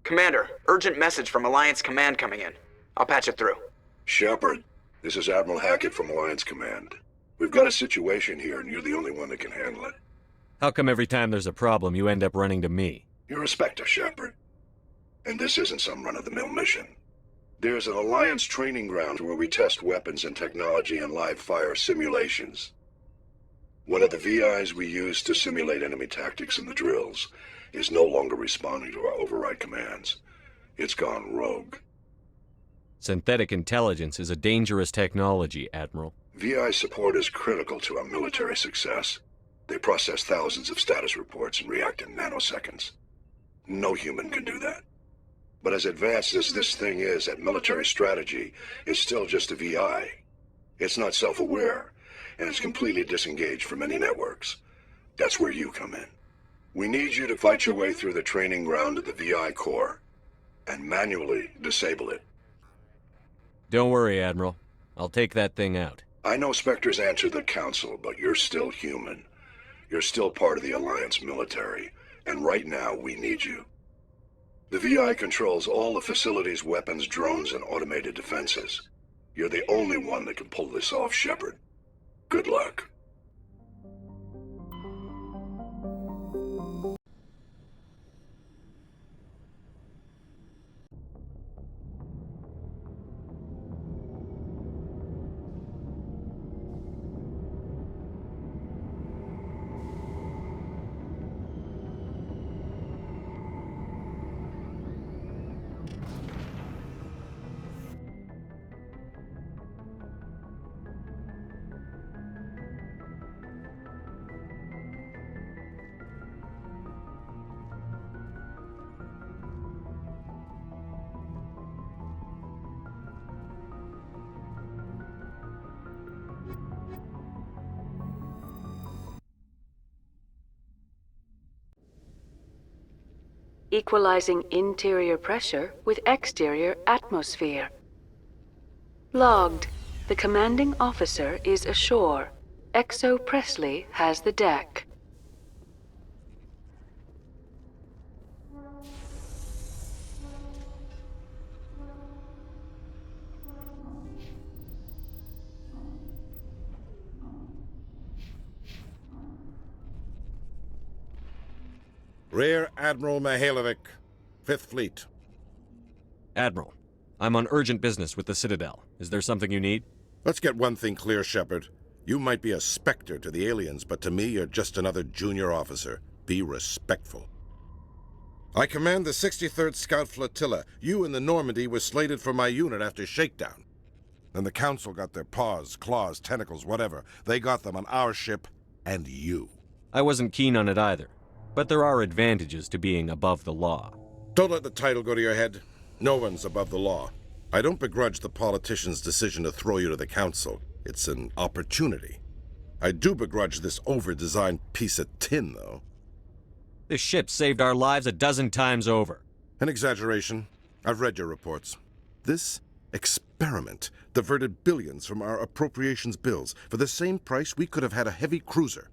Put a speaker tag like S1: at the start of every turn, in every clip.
S1: Commander, urgent message from Alliance Command coming in. I'll patch it through.
S2: Shepard, this is Admiral Hackett from Alliance Command. We've got a situation here, and you're the only one that can handle it.
S3: How come every time there's a problem, you end up running to me?
S2: You're a Spectre, Shepard. And this isn't some run-of-the-mill mission. There's an Alliance training ground where we test weapons and technology in live-fire simulations. One of the VIs we use to simulate enemy tactics in the drills is no longer responding to our override commands. It's gone rogue.
S3: Synthetic intelligence is a dangerous technology, Admiral.
S2: VI support is critical to our military success. They process thousands of status reports and react in nanoseconds. No human can do that. But as advanced as this thing is at military strategy, it's still just a VI. It's not self-aware, and it's completely disengaged from any networks. That's where you come in. We need you to fight your way through the training ground of the VI core, and manually disable it.
S3: Don't worry, Admiral. I'll take that thing out.
S2: I know Spectres answer the Council, but you're still human. You're still part of the Alliance military, and right now we need you. The VI controls all the facility's weapons, drones, and automated defenses. You're the only one that can pull this off, Shepard. Good luck.
S4: Equalizing interior pressure with exterior atmosphere. Logged. The commanding officer is ashore. Exo Presley has the deck.
S5: Rear Admiral Mihailovic, 5th Fleet.
S3: Admiral, I'm on urgent business with the Citadel. Is there something you need?
S5: Let's get one thing clear, Shepard. You might be a Spectre to the aliens, but to me, you're just another junior officer. Be respectful. I command the 63rd Scout Flotilla. You and the Normandy were slated for my unit after shakedown. Then the Council got their paws, claws, tentacles, whatever. They got them on our ship, and you.
S3: I wasn't keen on it either, but there are advantages to being above the law.
S5: Don't let the title go to your head. No one's above the law. I don't begrudge the politician's decision to throw you to the Council. It's an opportunity. I do begrudge this over-designed piece of tin, though.
S3: This ship saved our lives a dozen times over.
S5: An exaggeration. I've read your reports. This experiment diverted billions from our appropriations bills. For the same price, we could have had a heavy cruiser.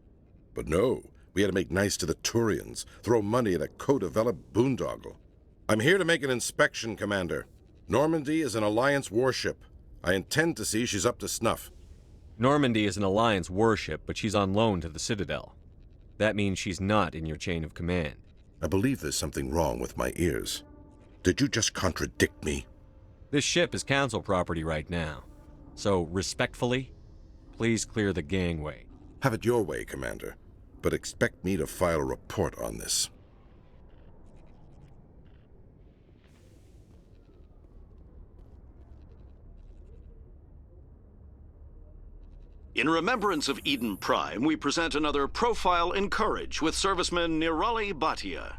S5: But no, we had to make nice to the Turians, throw money at a co-developed boondoggle. I'm here to make an inspection, Commander. Normandy is an Alliance warship. I intend to see she's up to snuff.
S3: Normandy is an Alliance warship, but she's on loan to the Citadel. That means she's not in your chain of command.
S5: I believe there's something wrong with my ears. Did you just contradict me?
S3: This ship is Council property right now. So, respectfully, please clear the gangway.
S5: Have it your way, Commander. But expect me to file a report on this.
S6: In remembrance of Eden Prime, we present another Profile in Courage with serviceman Nirali Bhatia.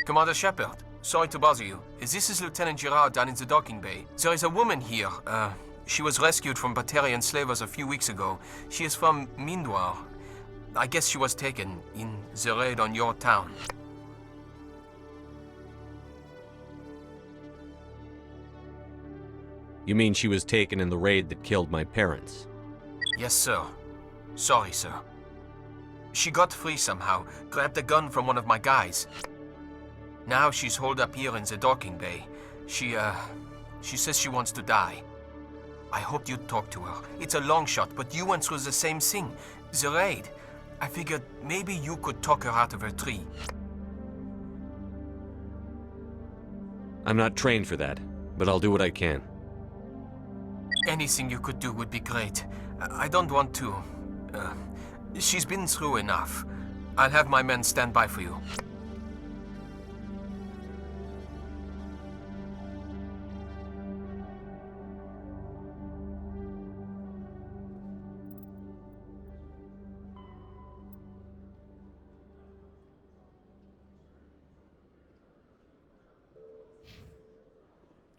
S7: Commander Shepard, sorry to bother you. This is Lieutenant Girard down in the docking bay. There is a woman here. She was rescued from Batarian slavers a few weeks ago. She is from Mindwar. I guess she was taken in the raid on your town.
S3: You mean she was taken in the raid that killed my parents?
S7: Yes, sir. Sorry, sir. She got free somehow, grabbed a gun from one of my guys. Now she's holed up here in the docking bay. She says she wants to die. I hoped you'd talk to her. It's a long shot, but you went through the same thing. The raid. I figured maybe you could talk her out of her tree.
S3: I'm not trained for that, but I'll do what I can.
S7: Anything you could do would be great. I don't want to. She's been through enough. I'll have my men stand by for you.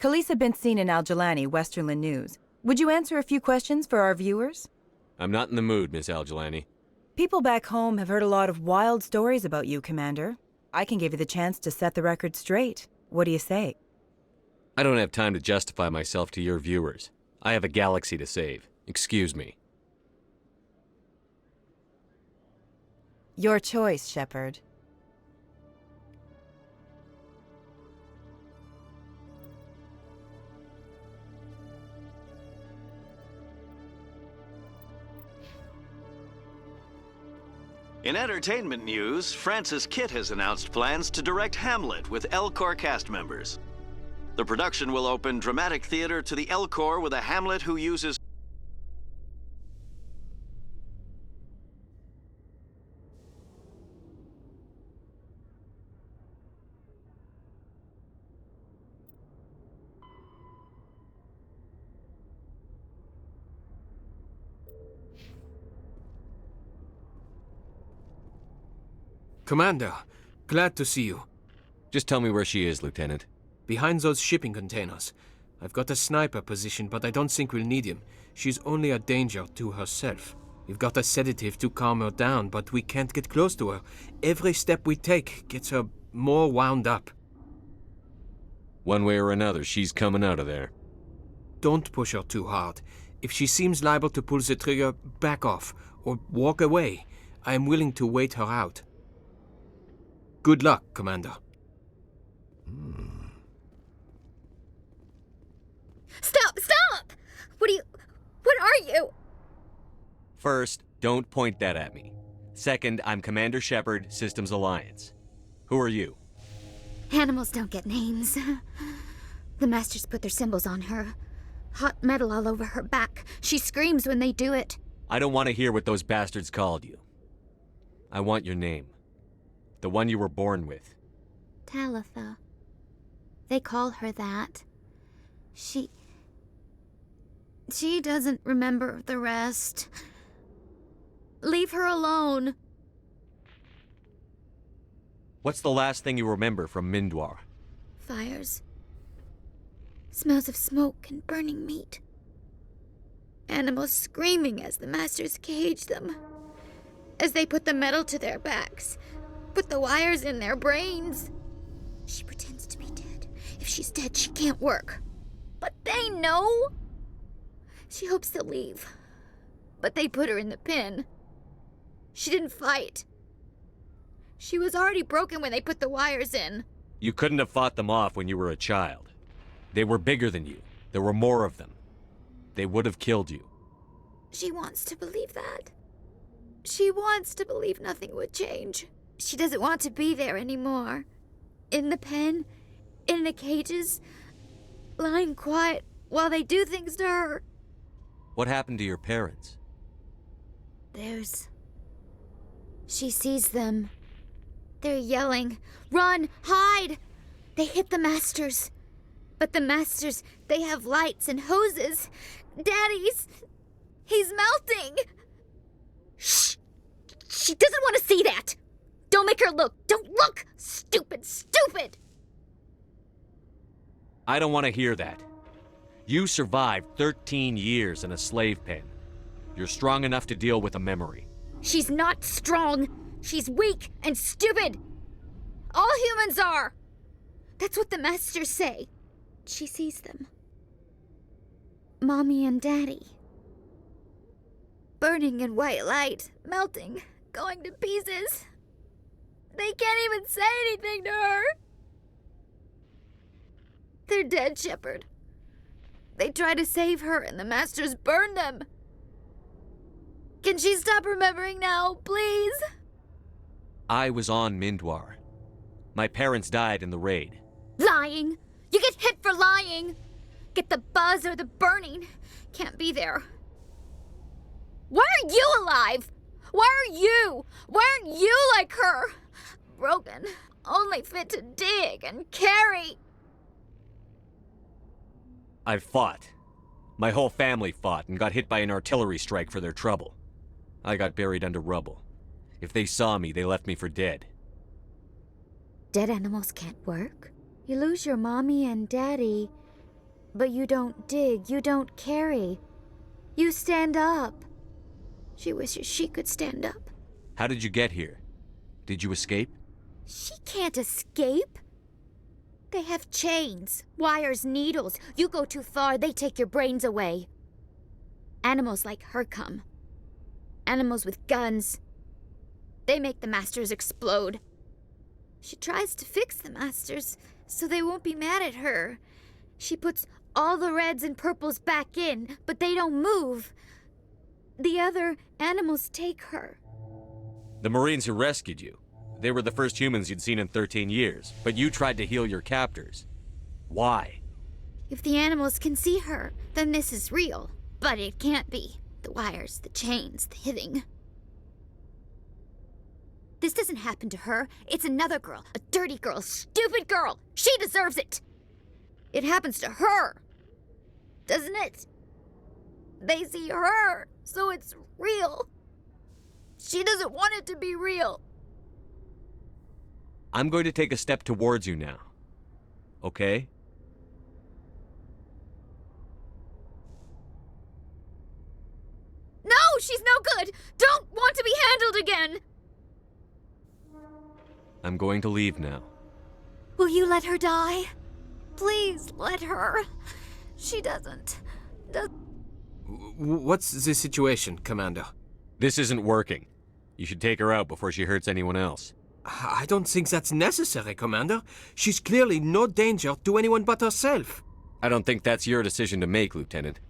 S8: Khaleesa been seen in Al-Jalani, Westerland News. Would you answer a few questions for our viewers?
S3: I'm not in the mood, Miss Al-Jalani.
S8: People back home have heard a lot of wild stories about you, Commander. I can give you the chance to set the record straight. What do you say?
S3: I don't have time to justify myself to your viewers. I have a galaxy to save. Excuse me.
S8: Your choice, Shepard.
S6: In entertainment news, Francis Kitt has announced plans to direct Hamlet with Elcor cast members. The production will open dramatic theater to the Elcor with a Hamlet who uses
S7: Commander, glad to see you.
S3: Just tell me where she is, Lieutenant.
S7: Behind those shipping containers. I've got a sniper position, but I don't think we'll need him. She's only a danger to herself. We've got a sedative to calm her down, but we can't get close to her. Every step we take gets her more wound up.
S3: One way or another, she's coming out of there.
S7: Don't push her too hard. If she seems liable to pull the trigger, back off, or walk away. I am willing to wait her out. Good luck, Commander.
S9: Stop! Stop! What are you?
S3: First, don't point that at me. Second, I'm Commander Shepard, Systems Alliance. Who are you?
S9: Animals don't get names. The Masters put their symbols on her. Hot metal all over her back. She screams when they do it.
S3: I don't want to hear what those bastards called you. I want your name. The one you were born with.
S9: Talitha. They call her that. She doesn't remember the rest. Leave her alone.
S3: What's the last thing you remember from Mindwar?
S9: Fires. Smells of smoke and burning meat. Animals screaming as the Masters cage them. As they put the metal to their backs. Put the wires in their brains. She pretends to be dead. If she's dead, she can't work. But they know. She hopes to leave. But they put her in the pen. She didn't fight. She was already broken when they put the wires in.
S3: You couldn't have fought them off when you were a child. They were bigger than you. There were more of them. They would have killed you.
S9: She wants to believe that. She wants to believe nothing would change. She doesn't want to be there anymore. In the pen, in the cages, lying quiet while they do things to her.
S3: What happened to your parents?
S9: She sees them. They're yelling, "Run! Hide!" They hit the Masters. But the Masters, they have lights and hoses. Daddy's... he's melting! Shh! She doesn't want to see that! Don't make her look! Don't look! Stupid, stupid! stupid!
S3: I don't want to hear that. You survived 13 years in a slave pen. You're strong enough to deal with a memory.
S9: She's not strong. She's weak and stupid. All humans are. That's what the masters say. She sees them. Mommy and Daddy. Burning in white light, melting, going to pieces. They can't even say anything to her. They're dead, Shepard. They try to save her and the masters burn them. Can she stop remembering now, please?
S3: I was on Mindwar. My parents died in the raid.
S9: Lying! You get hit for lying! Get the buzz or the burning. Can't be there. Why are you alive? Why are you? Why aren't you like her? Broken, only fit to dig and carry.
S3: I've fought. My whole family fought and got hit by an artillery strike for their trouble. I got buried under rubble. If they saw me, they left me for dead.
S9: Dead animals can't work. You lose your mommy and daddy, but you don't dig, you don't carry. You stand up. She wishes she could stand up.
S3: How did you get here? Did you escape?
S9: She can't escape. They have chains, wires, needles. You go too far, they take your brains away. Animals like her come. Animals with guns. They make the masters explode. She tries to fix the masters so they won't be mad at her. She puts all the reds and purples back in, but they don't move. The other animals take her.
S3: The Marines who rescued you. They were the first humans you'd seen in 13 years, but you tried to heal your captors. Why?
S9: If the animals can see her, then this is real. But it can't be. The wires, the chains, the hitting. This doesn't happen to her. It's another girl. A dirty girl. Stupid girl. She deserves it. It happens to her. Doesn't it? They see her, so it's real. She doesn't want it to be real.
S3: I'm going to take a step towards you now. Okay?
S9: No, she's no good. Don't want to be handled again.
S3: I'm going to leave now.
S9: Will you let her die? Please let her. She doesn't.
S7: What's the situation, Commander?
S3: This isn't working. You should take her out before she hurts anyone else.
S7: I don't think that's necessary, Commander. She's clearly no danger to anyone but herself.
S3: I don't think that's your decision to make, Lieutenant.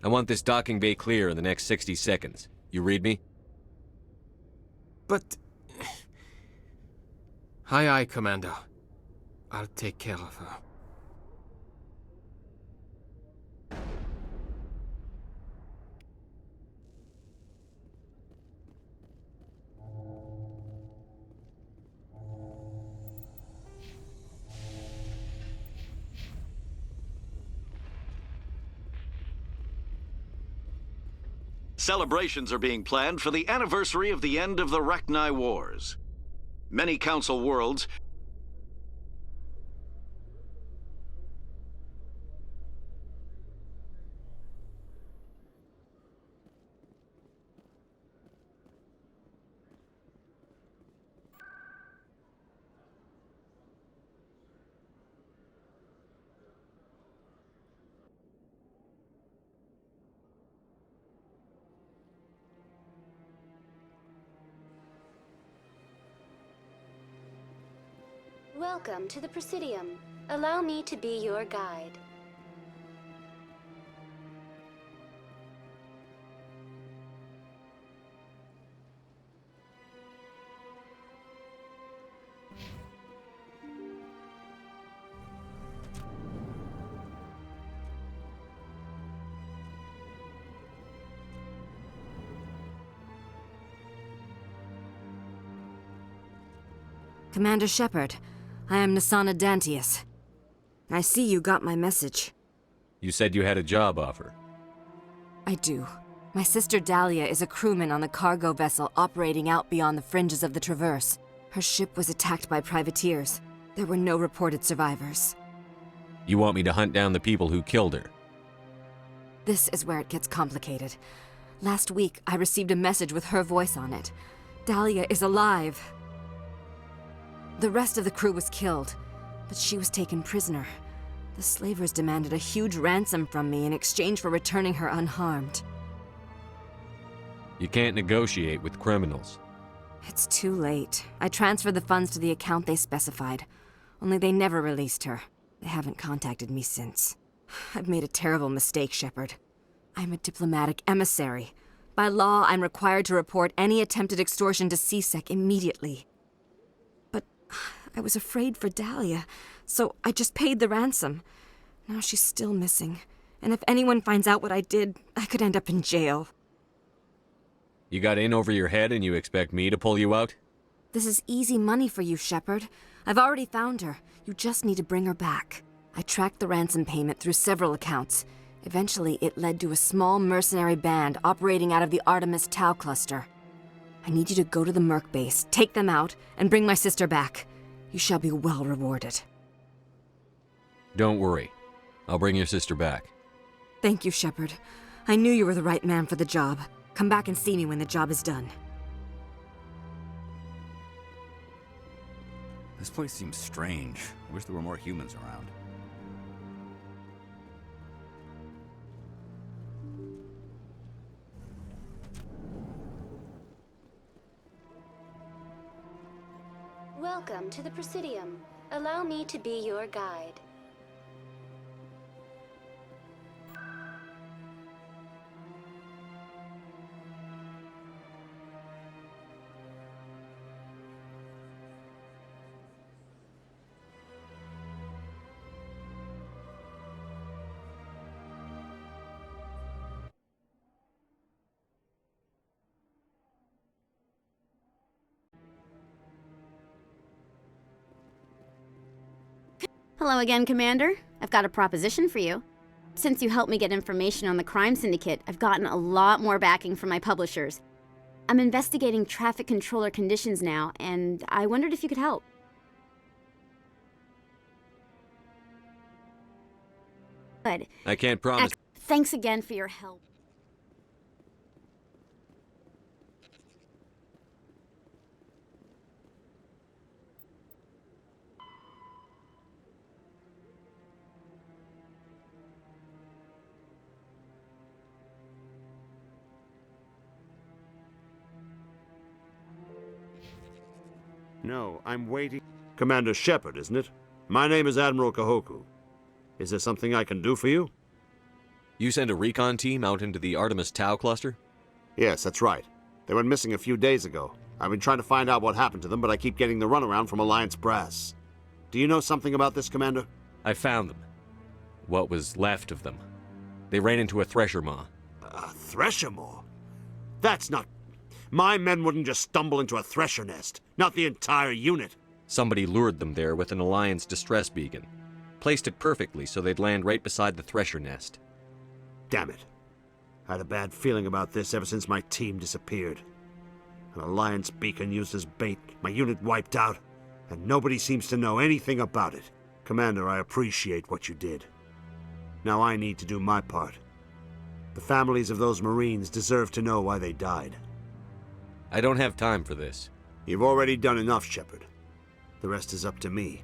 S3: I want this docking bay clear in the next 60 seconds. You read me?
S7: But... Aye, Commander. I'll take care of her.
S6: Celebrations are being planned for the anniversary of the end of the Rachni Wars. Many Council worlds
S10: Welcome to the Presidium. Allow me to be your guide.
S11: Commander Shepard, I am Nasana Dantius. I see you got my message.
S3: You said you had a job offer.
S11: I do. My sister Dahlia is a crewman on the cargo vessel operating out beyond the fringes of the Traverse. Her ship was attacked by privateers. There were no reported survivors.
S3: You want me to hunt down the people who killed her?
S11: This is where it gets complicated. Last week, I received a message with her voice on it. Dahlia is alive. The rest of the crew was killed, but she was taken prisoner. The slavers demanded a huge ransom from me in exchange for returning her unharmed.
S3: You can't negotiate with criminals.
S11: It's too late. I transferred the funds to the account they specified. Only they never released her. They haven't contacted me since. I've made a terrible mistake, Shepard. I'm a diplomatic emissary. By law, I'm required to report any attempted extortion to CSEC immediately. But I was afraid for Dahlia, so I just paid the ransom. Now she's still missing. And if anyone finds out what I did, I could end up in jail.
S3: You got in over your head and you expect me to pull you out?
S11: This is easy money for you, Shepard. I've already found her. You just need to bring her back. I tracked the ransom payment through several accounts. Eventually, it led to a small mercenary band operating out of the Artemis Tau cluster. I need you to go to the Merc base, take them out, and bring my sister back. You shall be well rewarded.
S3: Don't worry. I'll bring your sister back.
S11: Thank you, Shepard. I knew you were the right man for the job. Come back and see me when the job is done.
S12: This place seems strange. I wish there were more humans around.
S10: Welcome to the Presidium. Allow me to be your guide.
S13: Hello again, Commander. I've got a proposition for you. Since you helped me get information on the crime syndicate, I've gotten a lot more backing from my publishers. I'm investigating traffic controller conditions now, and I wondered if you could help. Good.
S3: I can't promise.
S13: Thanks again for your help.
S14: No, I'm waiting. Commander Shepard, isn't it? My name is Admiral Kahoku. Is there something I can do for you?
S3: You sent a recon team out into the Artemis Tau cluster?
S14: Yes, that's right. They went missing a few days ago. I've been trying to find out what happened to them, but I keep getting the runaround from Alliance brass. Do you know something about this, Commander?
S3: I found them. What was left of them. They ran into a thresher maw.
S14: A thresher maw? That's not... My men wouldn't just stumble into a thresher nest. Not the entire unit.
S3: Somebody lured them there with an Alliance distress beacon. Placed it perfectly so they'd land right beside the thresher nest.
S14: Damn it. I had a bad feeling about this ever since my team disappeared. An Alliance beacon used as bait, my unit wiped out, and nobody seems to know anything about it. Commander, I appreciate what you did. Now I need to do my part. The families of those Marines deserve to know why they died.
S3: I don't have time for this.
S14: You've already done enough, Shepard. The rest is up to me.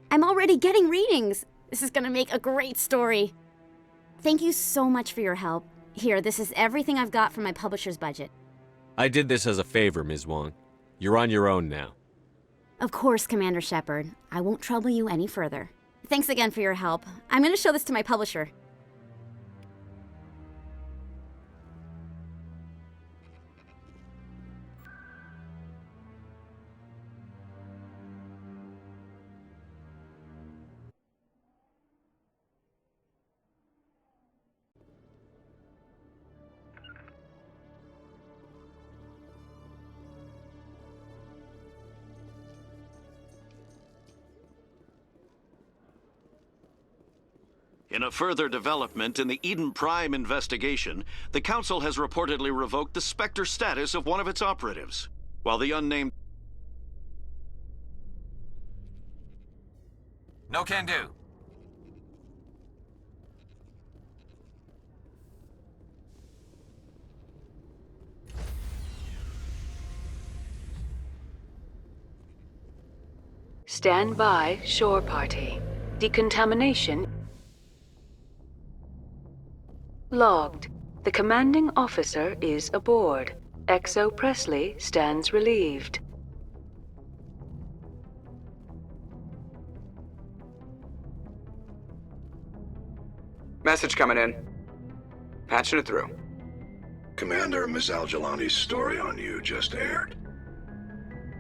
S13: I'm already getting readings. This is gonna make a great story. Thank you so much for your help. Here, this is everything I've got from my publisher's budget.
S3: I did this as a favor, Ms. Wong. You're on your own now.
S13: Of course, Commander Shepard. I won't trouble you any further. Thanks again for your help. I'm gonna show this to my publisher.
S6: In a further development in the Eden Prime investigation, the Council has reportedly revoked the Spectre status of one of its operatives, while the unnamed...
S7: No can do.
S4: Stand by, shore party. Decontamination logged. The commanding officer is aboard. XO Presley stands relieved.
S1: Message coming in. Patching it through.
S2: Commander, Ms. Al-Jalani's story on you just aired.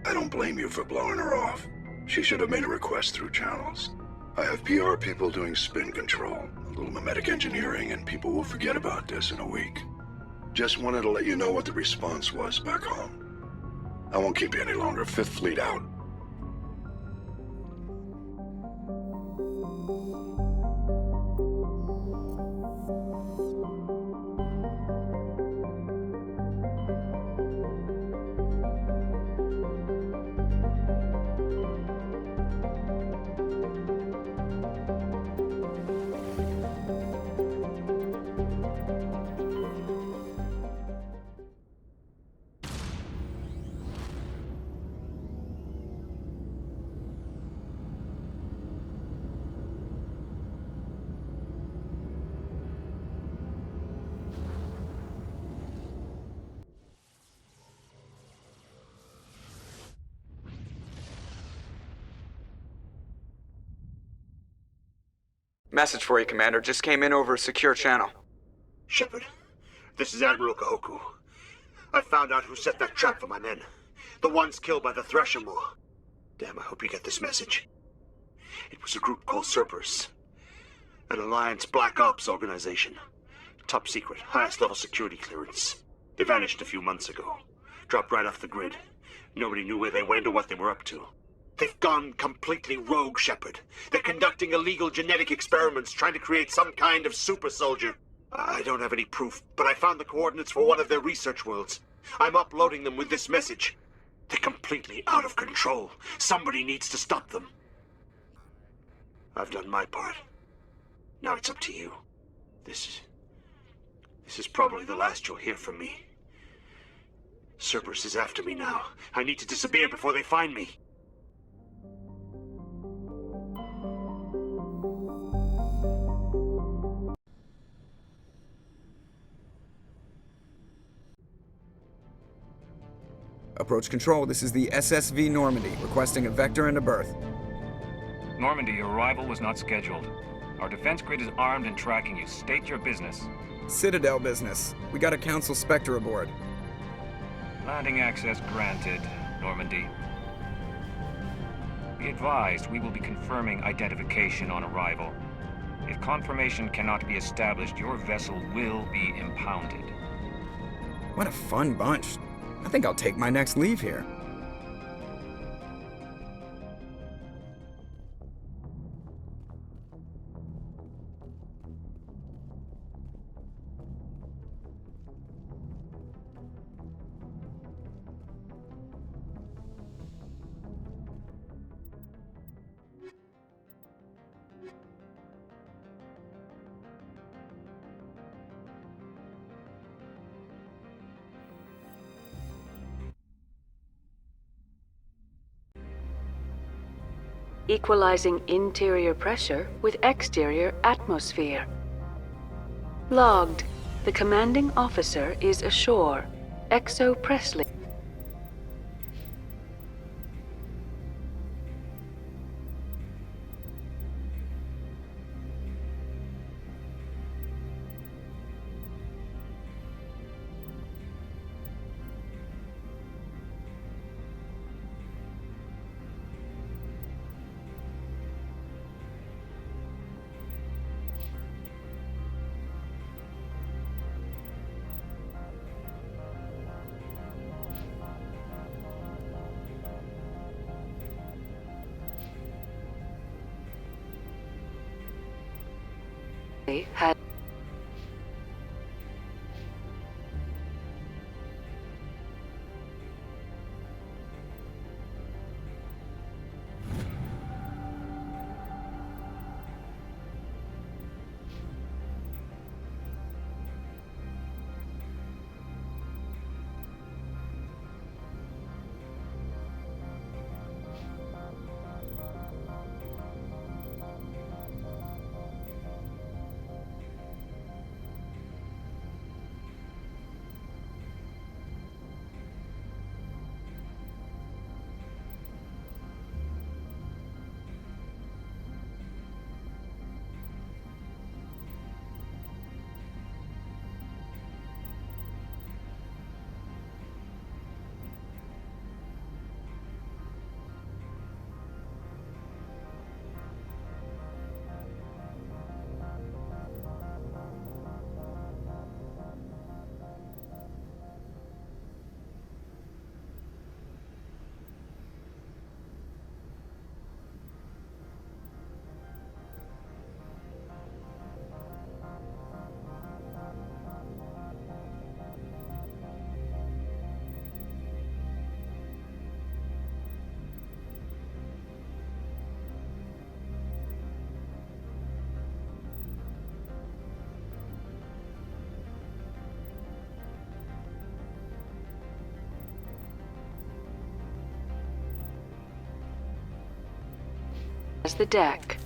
S2: I don't blame you for blowing her off. She should have made a request through channels. I have PR people doing spin control, a little mimetic engineering, and people will forget about this in a week. Just wanted to let you know what the response was back home. I won't keep you any longer. Fifth Fleet out.
S1: Message for you, Commander. Just came in over a secure channel.
S14: Shepard, this is Admiral Kahoku. I found out who set that trap for my men. The ones killed by the Thresher Maw. Damn, I hope you get this message. It was a group called Cerberus. An Alliance Black Ops organization. Top secret, highest level security clearance. They vanished a few months ago. Dropped right off the grid. Nobody knew where they went or what they were up to. They've gone completely rogue, Shepard. They're conducting illegal genetic experiments, trying to create some kind of super soldier. I don't have any proof, but I found the coordinates for one of their research worlds. I'm uploading them with this message. They're completely out of control. Somebody needs to stop them. I've done my part. Now it's up to you. This is probably the last you'll hear from me. Cerberus is after me now. I need to disappear before they find me.
S15: Approach control, this is the SSV Normandy, requesting a vector and a berth.
S16: Normandy, your arrival was not scheduled. Our defense grid is armed and tracking you. State your business.
S15: Citadel business. We got a Council Spectre aboard.
S16: Landing access granted, Normandy. Be advised, we will be confirming identification on arrival. If confirmation cannot be established, your vessel will be impounded.
S15: What a fun bunch. I think I'll take my next leave here.
S4: equalizing interior pressure with exterior atmosphere. Logged. The commanding officer is ashore. XO Presley. Had the deck.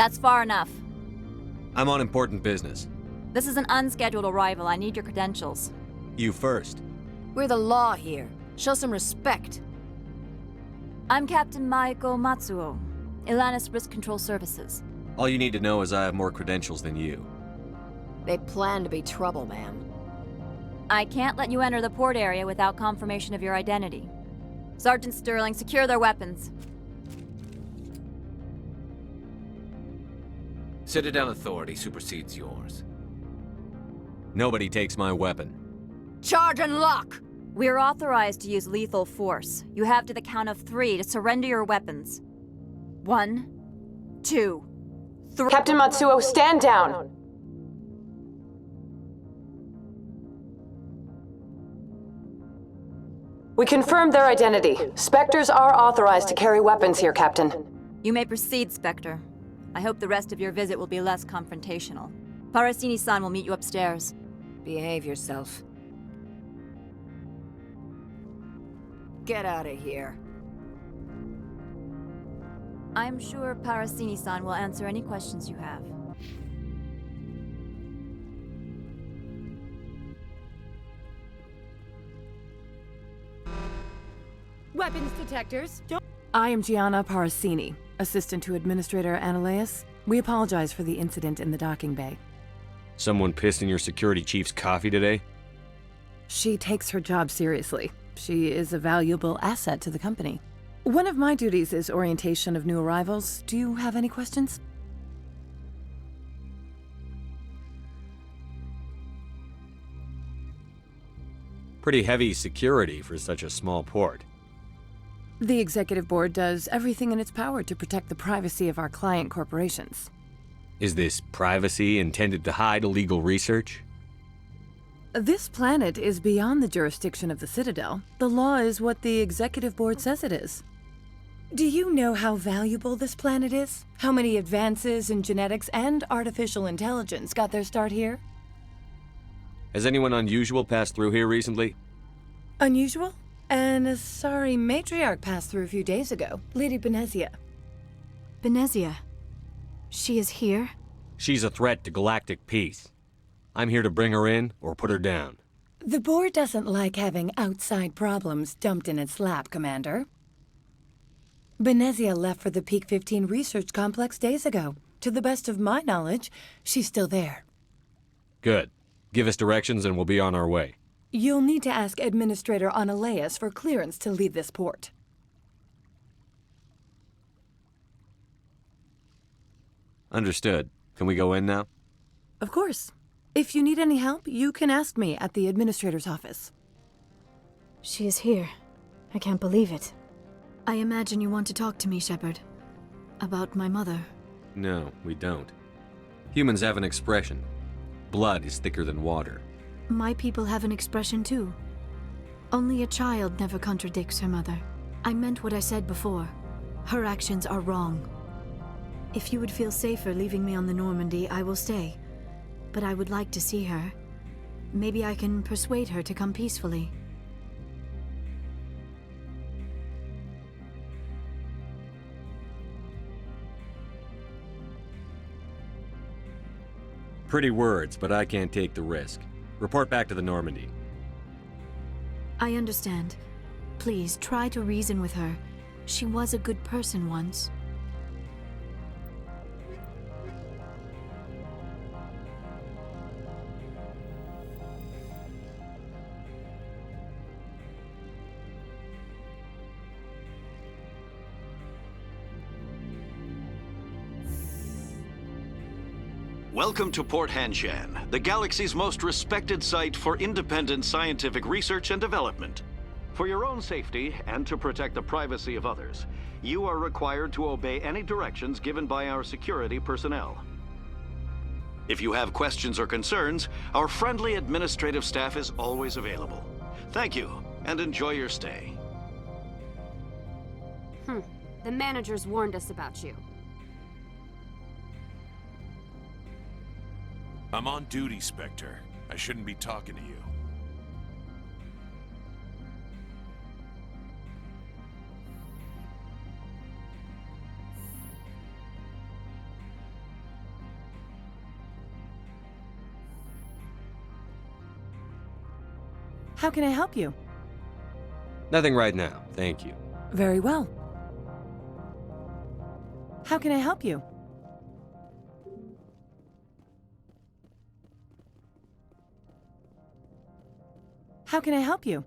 S17: That's far enough.
S3: I'm on important business.
S17: This is an unscheduled arrival. I need your credentials.
S3: You first.
S17: We're the law here. Show some respect. I'm Captain Maiko Matsuo, Ilanis Risk Control Services.
S3: All you need to know is I have more credentials than you.
S17: They plan to be trouble, ma'am. I can't let you enter the port area without confirmation of your identity. Sergeant Sterling, secure their weapons.
S7: Citadel authority supersedes yours.
S3: Nobody takes my weapon.
S17: Charge and lock! We're authorized to use lethal force. You have to the count of 3 to surrender your weapons. 1, 2, 3.
S18: Captain Matsuo, stand down! We confirmed their identity. Spectres are authorized to carry weapons here, Captain.
S17: You may proceed, Spectre. I hope the rest of your visit will be less confrontational. Parasini-san will meet you upstairs.
S11: Behave yourself. Get out of here.
S17: I'm sure Parasini-san will answer any questions you have.
S19: Weapons detectors, don't...
S20: I am Gianna Parasini, assistant to Administrator Ananias.
S8: We apologize for the incident in the docking bay.
S3: Someone pissed in your security chief's coffee today?
S8: She takes her job seriously. She is a valuable asset to the company. One of my duties is orientation of new arrivals. Do you have any questions?
S3: Pretty heavy security for such a small port.
S8: The Executive Board does everything in its power to protect the privacy of our client corporations.
S3: Is this privacy intended to hide illegal research?
S8: This planet is beyond the jurisdiction of the Citadel. The law is what the Executive Board says it is. Do you know how valuable this planet is? How many advances in genetics and artificial intelligence got their start here?
S3: Has anyone unusual passed through here recently?
S8: Unusual? And a sorry matriarch passed through a few days ago. Lady Benezia.
S17: Benezia? She is here?
S3: She's a threat to galactic peace. I'm here to bring her in or put her down.
S8: The board doesn't like having outside problems dumped in its lap, Commander. Benezia left for the Peak 15 research complex days ago. To the best of my knowledge, she's still there.
S3: Good. Give us directions and we'll be on our way.
S8: You'll need to ask Administrator Analeas for clearance to leave this port.
S3: Understood. Can we go in now?
S8: Of course. If you need any help, you can ask me at the Administrator's office.
S17: She is here. I can't believe it. I imagine you want to talk to me, Shepard. About my mother.
S3: No, we don't. Humans have an expression. Blood is thicker than water.
S17: My people have an expression too. Only a child never contradicts her mother. I meant what I said before. Her actions are wrong. If you would feel safer leaving me on the Normandy, I will stay. But I would like to see her. Maybe I can persuade her to come peacefully.
S3: Pretty words, but I can't take the risk. Report back to the Normandy.
S17: I understand. Please, try to reason with her. She was a good person once.
S6: Welcome to Port Hanshan, the galaxy's most respected site for independent scientific research and development. For your own safety and to protect the privacy of others, you are required to obey any directions given by our security personnel. If you have questions or concerns, our friendly administrative staff is always available. Thank you, and enjoy your stay.
S13: The managers warned us about you.
S19: I'm on duty, Spectre. I shouldn't be talking to you.
S8: How can I help you?
S3: Nothing right now, thank you.
S8: Very well. How can I help you? How can I help you?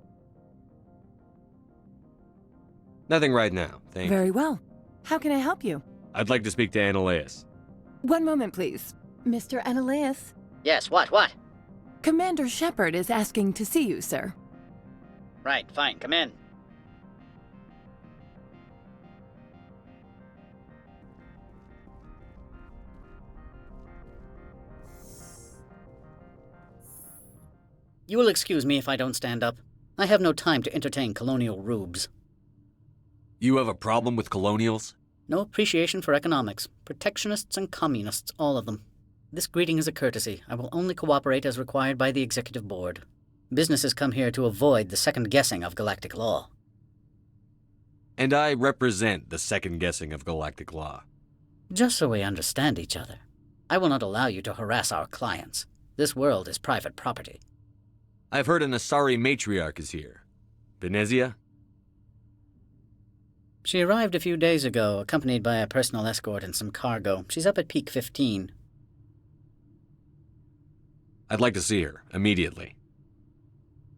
S3: Nothing right now, thank you.
S8: Very well. How can I help you?
S3: I'd like to speak to Analeas.
S8: One moment, please. Mr. Analeas?
S20: Yes, what?
S8: Commander Shepard is asking to see you, sir.
S20: Right, fine, come in. You will excuse me if I don't stand up. I have no time to entertain colonial rubes.
S3: You have a problem with colonials?
S20: No appreciation for economics. Protectionists and communists, all of them. This greeting is a courtesy. I will only cooperate as required by the Executive Board. Businesses come here to avoid the second guessing of galactic law.
S3: And I represent the second guessing of galactic law.
S20: Just so we understand each other, I will not allow you to harass our clients. This world is private property.
S3: I've heard an Asari matriarch is here. Benezia?
S20: She arrived a few days ago, accompanied by a personal escort and some cargo. She's up at Peak 15.
S3: I'd like to see her, immediately.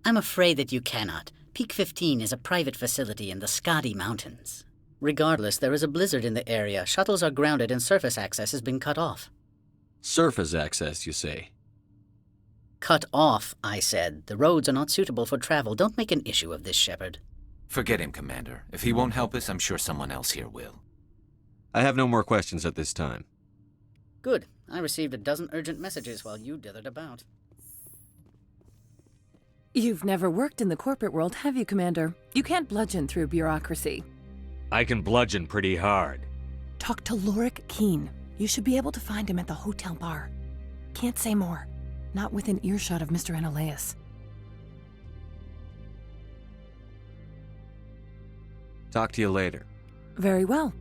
S20: I'm afraid that you cannot. Peak 15 is a private facility in the Skadi Mountains. Regardless, there is a blizzard in the area. Shuttles are grounded and surface access has been cut off.
S3: Surface access, you say?
S20: Cut off, I said. The roads are not suitable for travel. Don't make an issue of this, Shepard.
S21: Forget him, Commander. If he won't help us, I'm sure someone else here will.
S3: I have no more questions at this time.
S20: Good. I received a dozen urgent messages while you dithered about.
S8: You've never worked in the corporate world, have you, Commander? You can't bludgeon through bureaucracy.
S3: I can bludgeon pretty hard.
S8: Talk to Lorik Keen. You should be able to find him at the hotel bar. Can't say more. Not within earshot of Mr. Analaeus.
S3: Talk to you later.
S8: Very well.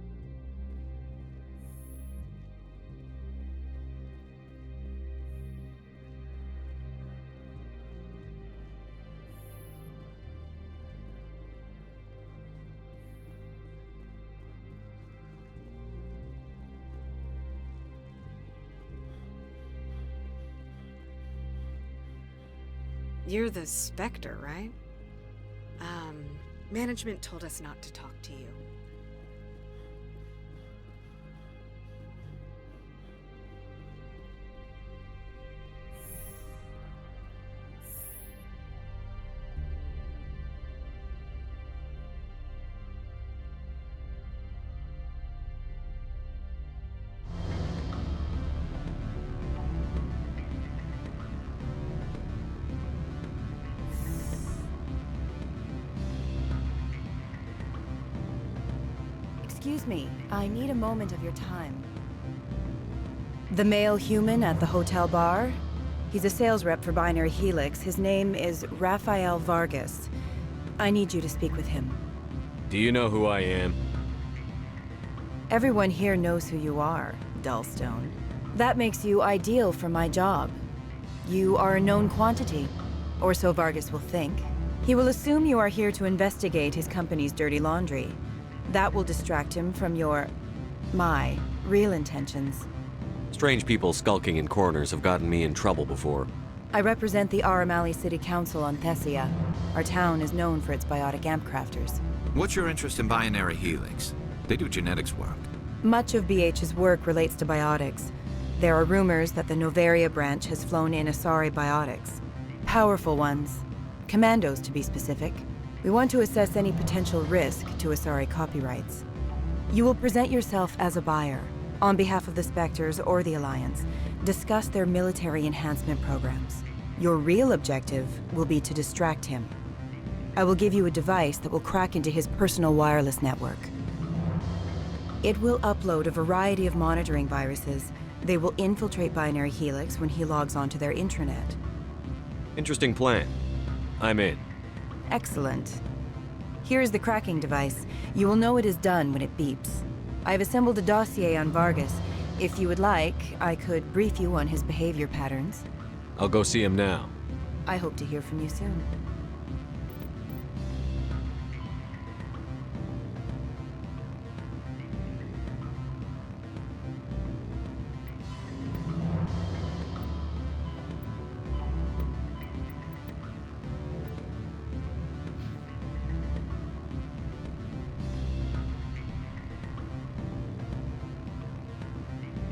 S22: You're the Spectre, right? Management told us not to talk to you.
S11: Excuse me, I need a moment of your time. The male human at the hotel bar? He's a sales rep for Binary Helix. His name is Rafael Vargas. I need you to speak with him.
S3: Do you know who I am?
S11: Everyone here knows who you are, Dullstone. That makes you ideal for my job. You are a known quantity, or so Vargas will think. He will assume you are here to investigate his company's dirty laundry. That will distract him from my real intentions.
S3: Strange people skulking in corners have gotten me in trouble before.
S11: I represent the Aramali City Council on Thessia. Our town is known for its biotic amp crafters.
S21: What's your interest in Binary Helix? They do genetics work.
S11: Much of BH's work relates to biotics. There are rumors that the Noveria branch has flown in Asari biotics. Powerful ones. Commandos, to be specific. We want to assess any potential risk to Asari copyrights. You will present yourself as a buyer, on behalf of the Spectres or the Alliance. Discuss their military enhancement programs. Your real objective will be to distract him. I will give you a device that will crack into his personal wireless network. It will upload a variety of monitoring viruses. They will infiltrate Binary Helix when he logs onto their intranet.
S3: Interesting plan. I'm in.
S11: Excellent. Here is the cracking device. You will know it is done when it beeps. I've assembled a dossier on Vargas. If you would like, I could brief you on his behavior patterns.
S3: I'll go see him now.
S11: I hope to hear from you soon.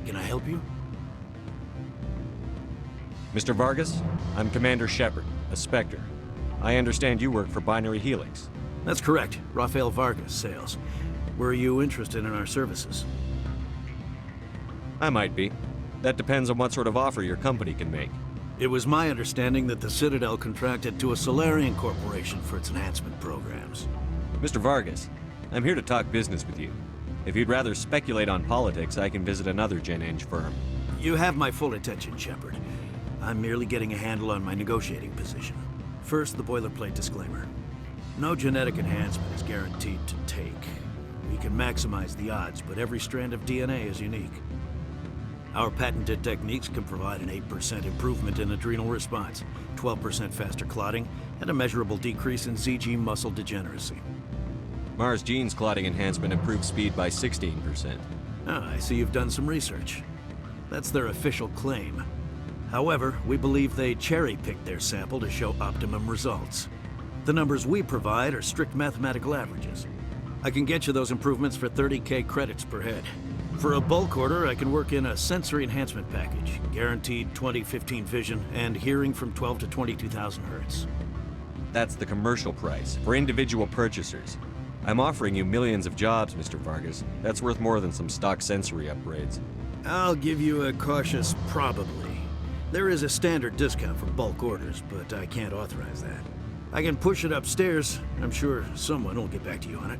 S14: Can I help you?
S3: Mr. Vargas, I'm Commander Shepard, a Spectre. I understand you work for Binary Helix.
S14: That's correct. Rafael Vargas, sales. Were you interested in our services?
S3: I might be. That depends on what sort of offer your company can make.
S14: It was my understanding that the Citadel contracted to a Solarian corporation for its enhancement programs.
S3: Mr. Vargas, I'm here to talk business with you. If you'd rather speculate on politics, I can visit another Gen-Eng firm.
S14: You have my full attention, Shepard. I'm merely getting a handle on my negotiating position. First, the boilerplate disclaimer. No genetic enhancement is guaranteed to take. We can maximize the odds, but every strand of DNA is unique. Our patented techniques can provide an 8% improvement in adrenal response, 12% faster clotting, and a measurable decrease in ZG muscle degeneracy.
S3: Mars genes clotting enhancement improved speed by 16%.
S5: Oh, I see you've done some research. That's their official claim. However, we believe they cherry-picked their sample to show optimum results. The numbers we provide are strict mathematical averages. I can get you those improvements for 30K credits per head. For a bulk order, I can work in a sensory enhancement package, guaranteed 20/15 vision, and hearing from 12 to 22,000 hertz.
S3: That's the commercial price, for individual purchasers. I'm offering you millions of jobs, Mr. Vargas. That's worth more than some stock sensory upgrades.
S5: I'll give you a cautious probably. There is a standard discount for bulk orders, but I can't authorize that. I can push it upstairs. I'm sure someone will get back to you on it.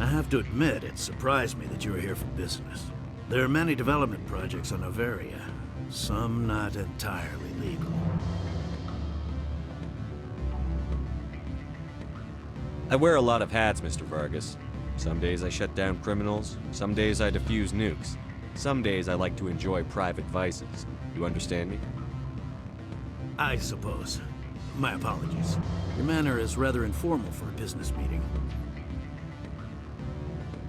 S5: I have to admit, it surprised me that you were here for business. There are many development projects on Noveria, some not entirely legal.
S3: I wear a lot of hats, Mr. Vargas. Some days I shut down criminals, some days I defuse nukes. Some days I like to enjoy private vices. You understand me?
S5: I suppose. My apologies. Your manner is rather informal for a business meeting.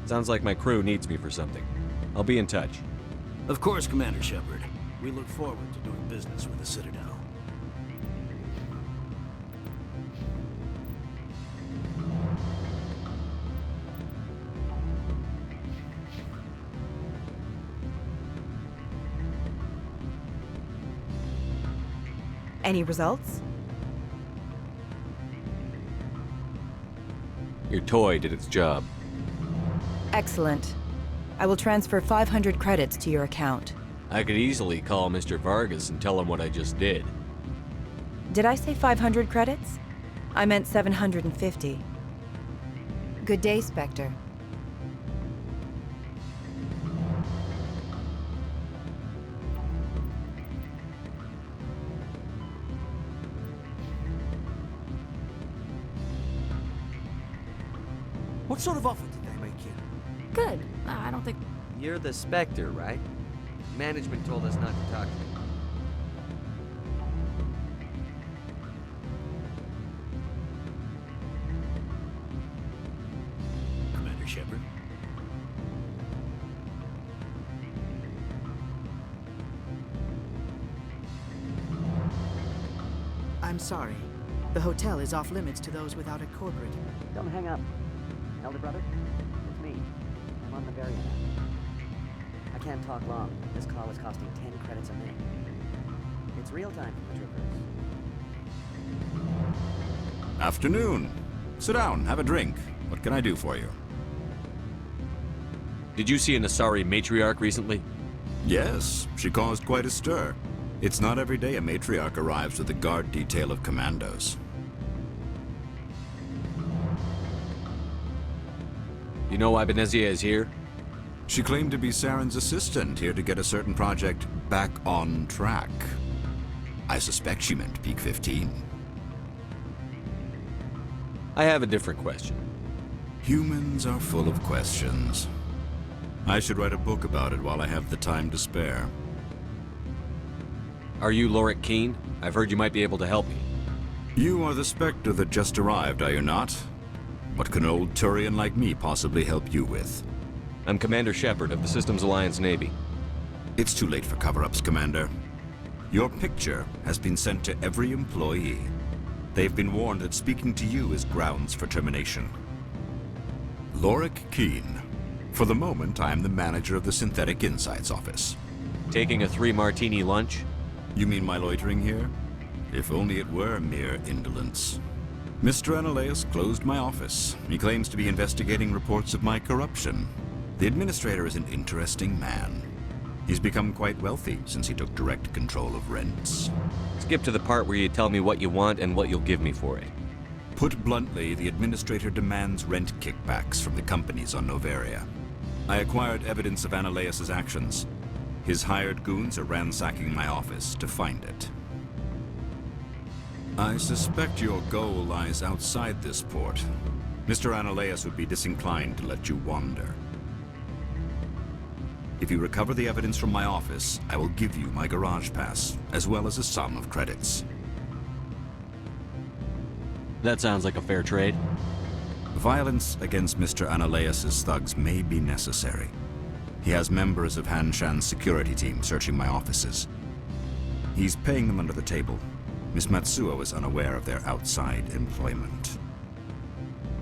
S3: Sounds like my crew needs me for something. I'll be in touch.
S5: Of course, Commander Shepard. We look forward to doing business with the Citadel.
S9: Any results?
S3: Your toy did its job.
S9: Excellent. I will transfer 500 credits to your account.
S3: I could easily call Mr. Vargas and tell him what I just did.
S9: Did I say 500 credits? I meant 750. Good day, Spectre.
S23: What sort of offer did they make you?
S9: Good. I don't think...
S24: You're the Spectre, right? Management told us not to talk to you.
S5: Commander Shepard.
S25: I'm sorry. The hotel is off limits to those without a corporate.
S26: Don't hang up. Elder brother? It's me. I'm on Noveria now. I can't talk long. This call is costing 10 credits a minute. It's real time for the troopers.
S12: Afternoon. Sit down, have a drink. What can I do for you?
S3: Did you see an Asari matriarch recently?
S12: Yes, she caused quite a stir. It's not every day a matriarch arrives with a guard detail of commandos.
S3: You know why Benezia is here?
S12: She claimed to be Saren's assistant, here to get a certain project back on track. I suspect she meant Peak 15.
S3: I have a different question.
S12: Humans are full of questions. I should write a book about it while I have the time to spare.
S3: Are you Lorik Keen? I've heard you might be able to help me.
S12: You are the Spectre that just arrived, are you not? What can an old Turian like me possibly help you with?
S3: I'm Commander Shepard of the Systems Alliance Navy.
S12: It's too late for cover-ups, Commander. Your picture has been sent to every employee. They've been warned that speaking to you is grounds for termination. Lorik Keen. For the moment, I am the manager of the Synthetic Insights Office.
S3: Taking a 3-martini lunch?
S12: You mean my loitering here? If only it were mere indolence. Mr. Analeus closed my office. He claims to be investigating reports of my corruption. The administrator is an interesting man. He's become quite wealthy since he took direct control of rents.
S3: Skip to the part where you tell me what you want and what you'll give me for it.
S12: Put bluntly, the administrator demands rent kickbacks from the companies on Noveria. I acquired evidence of Analeus's actions. His hired goons are ransacking my office to find it. I suspect your goal lies outside this port. Mr. Analeus would be disinclined to let you wander. If you recover the evidence from my office, I will give you my garage pass, as well as a sum of credits.
S3: That sounds like a fair trade.
S12: Violence against Mr. Analaeus' thugs may be necessary. He has members of Han Shan's security team searching my offices. He's paying them under the table. Miss Matsuo is unaware of their outside employment.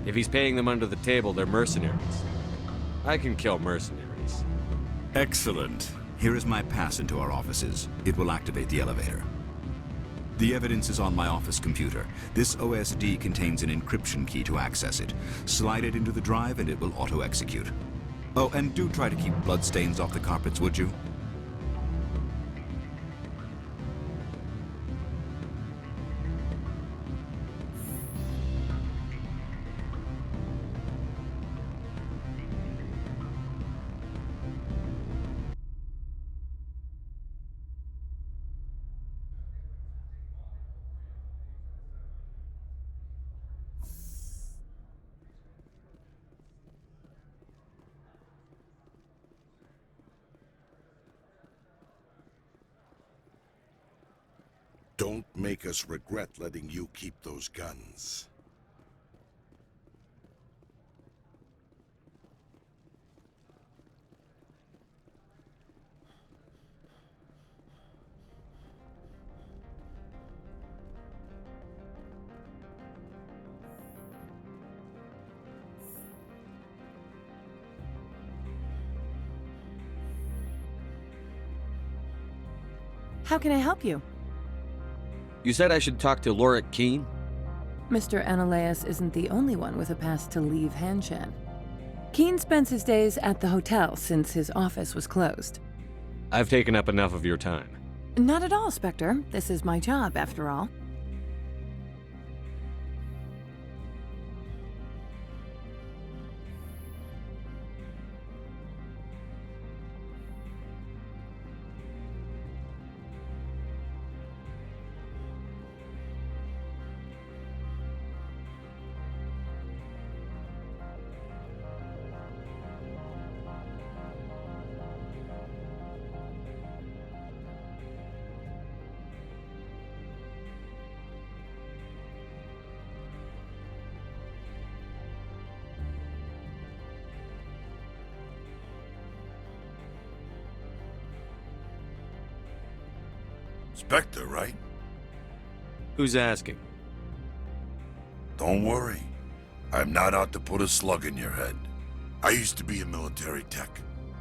S3: If he's paying them under the table, they're mercenaries. I can kill mercenaries.
S12: Excellent. Here is my pass into our offices. It will activate the elevator. The evidence is on my office computer. This OSD contains an encryption key to access it. Slide it into the drive and it will auto-execute. Oh, and do try to keep bloodstains off the carpets, would you?
S1: Don't make us regret letting you keep those guns.
S8: How can I help you?
S3: You said I should talk to Lorik Keene?
S8: Mr. Analaeus isn't the only one with a pass to leave Han Shan. Keene spends his days at the hotel since his office was closed.
S3: I've taken up enough of your time.
S8: Not at all, Spectre. This is my job, after all.
S1: Spectre, right?
S3: Who's asking?
S1: Don't worry. I'm not out to put a slug in your head. I used to be a military tech.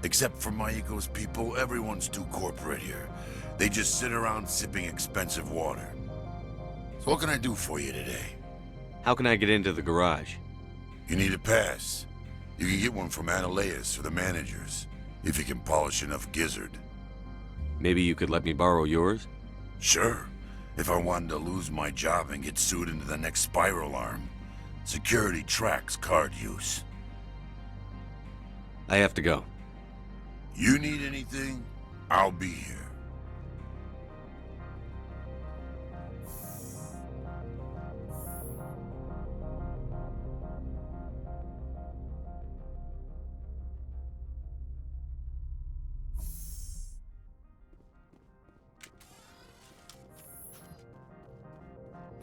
S1: Except for Maiko's people, everyone's too corporate here. They just sit around sipping expensive water. So what can I do for you today?
S3: How can I get into the garage?
S1: You need a pass. You can get one from Analaeus or the managers, if you can polish enough gizzard.
S3: Maybe you could let me borrow yours?
S1: Sure, if I wanted to lose my job and get sued into the next spiral arm. Security tracks card use.
S3: I have to go.
S1: You need anything, I'll be here.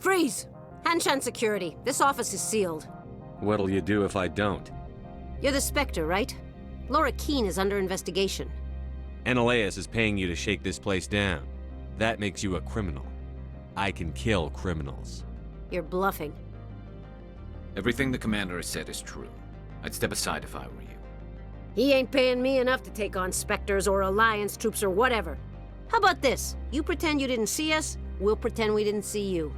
S2: Freeze! Hanshan Security, this office is sealed.
S3: What'll you do if I don't?
S2: You're the Spectre, right? Lorik Keene is under investigation.
S3: Analaeus is paying you to shake this place down. That makes you a criminal. I can kill criminals.
S2: You're bluffing.
S21: Everything the commander has said is true. I'd step aside if I were you.
S2: He ain't paying me enough to take on Spectres or Alliance troops or whatever. How about this? You pretend you didn't see us, we'll pretend we didn't see you.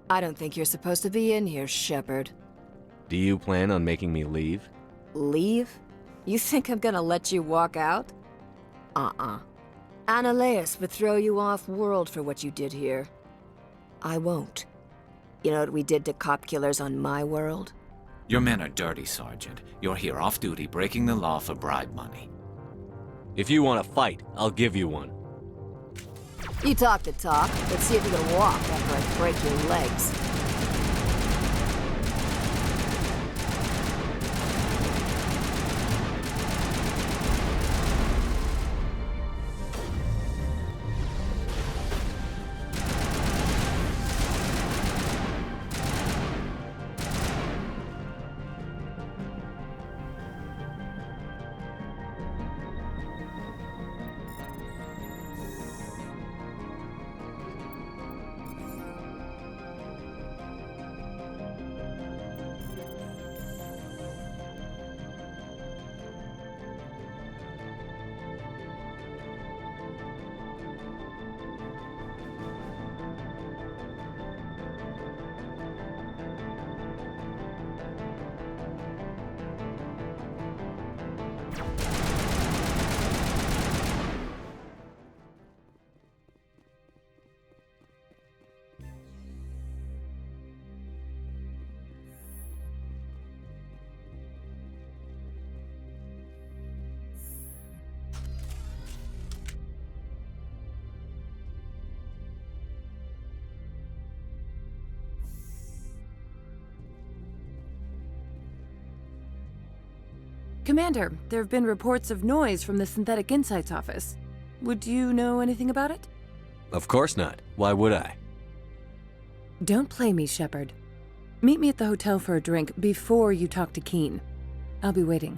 S11: I don't think you're supposed to be in here, Shepard.
S3: Do you plan on making me leave?
S11: Leave? You think I'm gonna let you walk out? Annaleus would throw you off-world for what you did here. I won't. You know what we did to cop killers on my world?
S21: Your men are dirty, Sergeant. You're here off-duty, breaking the law for bribe money.
S3: If you want to fight, I'll give you one.
S11: You talk the talk. Let's see if you can walk after I break your legs.
S8: Commander, there have been reports of noise from the Synthetic Insights office. Would you know anything about it?
S3: Of course not. Why would I?
S8: Don't play me, Shepard. Meet me at the hotel for a drink before you talk to Keen. I'll be waiting.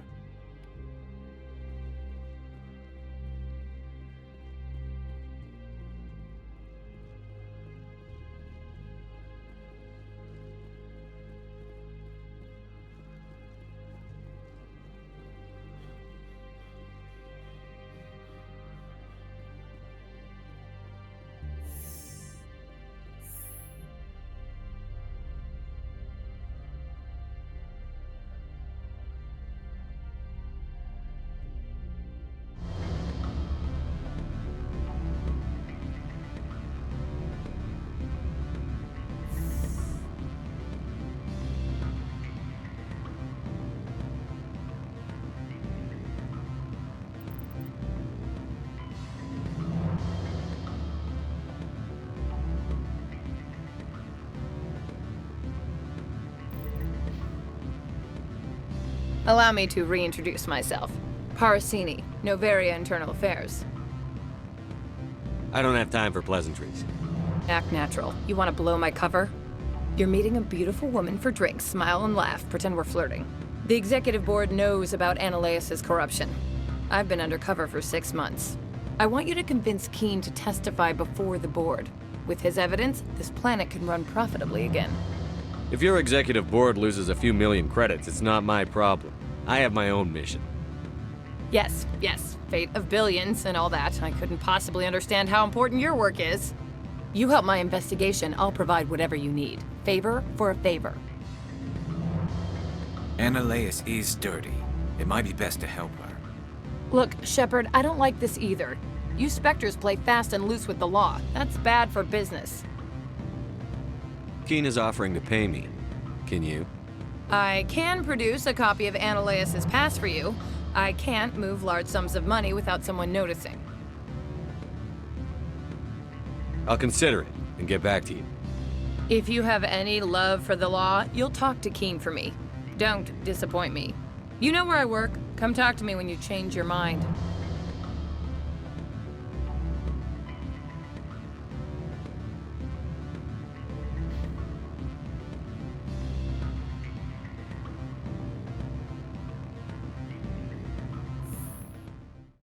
S8: Allow me to reintroduce myself. Parasini, Noveria Internal Affairs.
S3: I don't have time for pleasantries.
S8: Act natural. You want to blow my cover? You're meeting a beautiful woman for drinks, smile and laugh, pretend we're flirting. The executive board knows about Annaleus' corruption. I've been undercover for 6 months. I want you to convince Keen to testify before the board. With his evidence, this planet can run profitably again.
S3: If your executive board loses a few million credits, it's not my problem. I have my own mission.
S8: Yes, fate of billions and all that. I couldn't possibly understand how important your work is. You help my investigation, I'll provide whatever you need. Favor for a favor.
S21: Annaleus is dirty. It might be best to help her.
S8: Look, Shepard, I don't like this either. You Spectres play fast and loose with the law. That's bad for business.
S3: Keen is offering to pay me. Can you?
S8: I can produce a copy of Annaleus' pass for you. I can't move large sums of money without someone noticing.
S3: I'll consider it and get back to you.
S8: If you have any love for the law, you'll talk to Keen for me. Don't disappoint me. You know where I work. Come talk to me when you change your mind.